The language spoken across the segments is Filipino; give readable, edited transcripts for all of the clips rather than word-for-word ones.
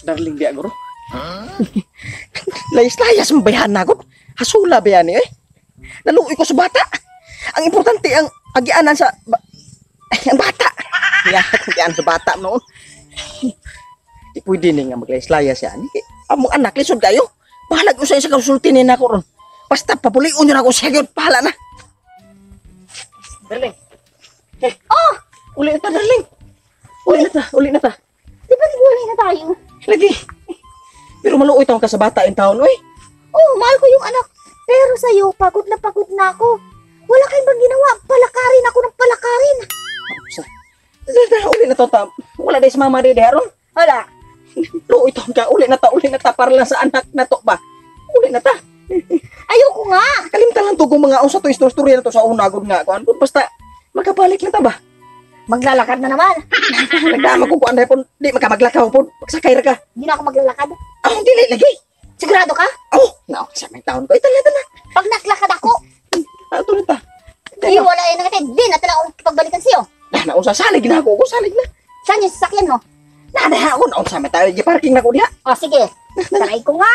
Darling dia guru. Layas-layas mabayahan na ko. Hasula ba yan eh? Naluoy ko sa bata. Ang importante ang agianan sa ang bata. Ya, agianan sa bata noon. Di pwede nga maglayas-layas yan. Among anak, lisod kayo. Bahalag ko sa kasultinin ako ron. Basta papuliun nyo na ako sa yun. Pahala na. Darling. Oh! Uli na ta, darling. Uli na ta. Di ba nag-uli na tayo? Lagi. Pero maluoy taon ka sa bata yung taon, oy. Oo, mahal ko yung anak. Pero sa'yo, pagod na ako. Wala kayong bang ginawa? Palakarin ako ng palakarin. Uli na to, ta. Wala dahil sa mama rin, Haron. Wala. Luoy taon ka. Uli na ta. Para lang sa anak na to ba? Uli na ta. Ayoko nga. Kalimtan lang to kung mga unsa to istorya na to sa unagod nga. Kung basta makabalik na ta ba? Maglalakad na naman. Nagdama ko kung anday po. Di makamaglakaw po. Magsakay ra ka. Hindi na ako maglalakad. Dili lagi. Sigurado ka? Sa may taon ko. Ito na. Pag naglakad ako, Ito na ta. iwala na natin. Di na talaga akong pagbalikan sa'yo. Nausa salig na ako. Salig na. Saan yung sasakyan mo? Nadaha ako. Nausa may tayo. Parking na ko diha. O, sige. Try ko nga.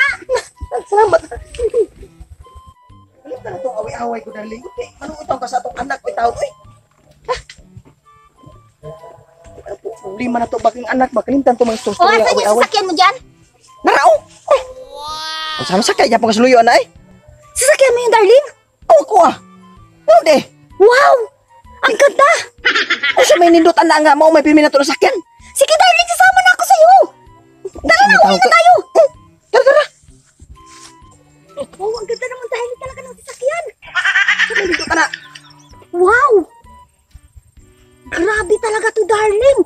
Salamat. Kalimtan na itong away-away ko darling. Ano itaw ka sa itong anak ko itaw ko eh. Problema na to baking anak ba kalimtan to mga O, istorya saan yung away-away. sasakyan mo dyan? Narao. Wow. Sama sakay niya pang kasuluyo na eh. Sasakyan mo yung darling? Ko ah. Wow de. Wow! Ang ganda! O sa may nindutan na nga mo may pirmi na to na sakyan. Sige darling, sasama na ako sa'yo! Tara na, uwi na tayo! Tara. Oh, ang ganda naman dahil talaga ng sasakyan! Sa may nindutan na. Wow! Grabe talaga to, darling!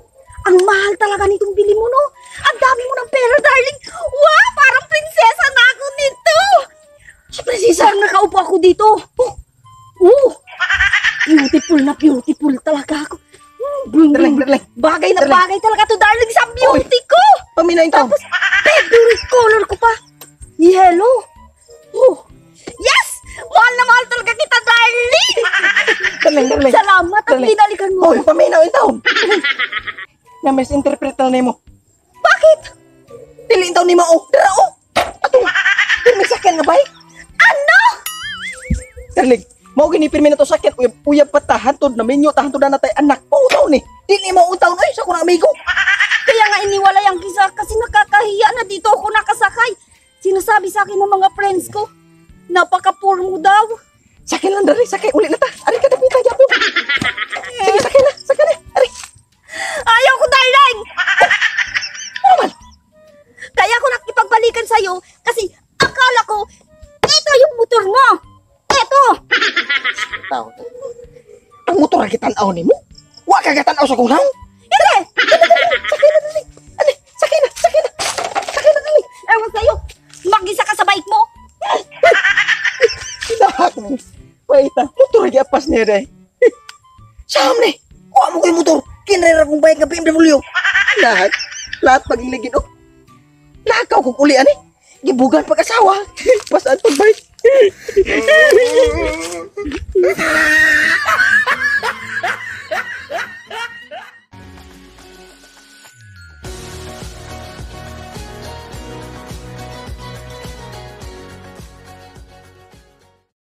Ang mahal talaga nitong bili mo, no? Ang dami mo ng pera, darling! Wow! Parang prinsesa na ako nito! Si Prinsesa. Parang nakaupo ako dito! Beautiful talaga ako! Darling. Bagay na bagay talaga to, darling, sa beauty ko! Paminaw yung taon. Tapos, favorite color ko pa! Yellow! Yes! Mahal na mahal talaga kita, darling! Darling. Salamat at Darling. binalikan mo. Paminaw yung taon. Na misinterpret na nimo. Bakit? Dili taon ni mao. Dara o. Atong pirmi sakyan nga bay. Ano? Darling, mao gini pirmi na to sakyan uyab patahan tod na minyo tahan tod na tay anak. Pautaw ni. Dili mao utaw oy sa kuno amigo. Kaya nga iniwalay ang kisa kasi nakakahiya na dito ako nakasakay. Sinasabi sa akin ng mga friends ko, napaka-poor mo daw. Sakyan lang dari, sakay uli na ta. Ari ka dapitan gyapon. Sige sakay na. Ari. Ayaw ko, darling! Naman. Kaya ako nakipagbalikan sa'yo kasi akala ko, ito yung motor mo. Ito! Taw. Ang motor ra kitan-aw nimo. Wa ka gatan-aw sa kunaw. Hindi! Sakay na dali. Ani, sakay na. Sakay na dali. Ewan sa'yo, mag-isa ka sa bike mo. Dahak ni. Wait, motor ra giapas niya day. Sam ni. Wa mo koy motor. Kinrera kong bayad nga BMW. Lahat pag-iligid o. Lakaw kong uli, ani. Gibugan pag-asawa. Pasaan pag-bike.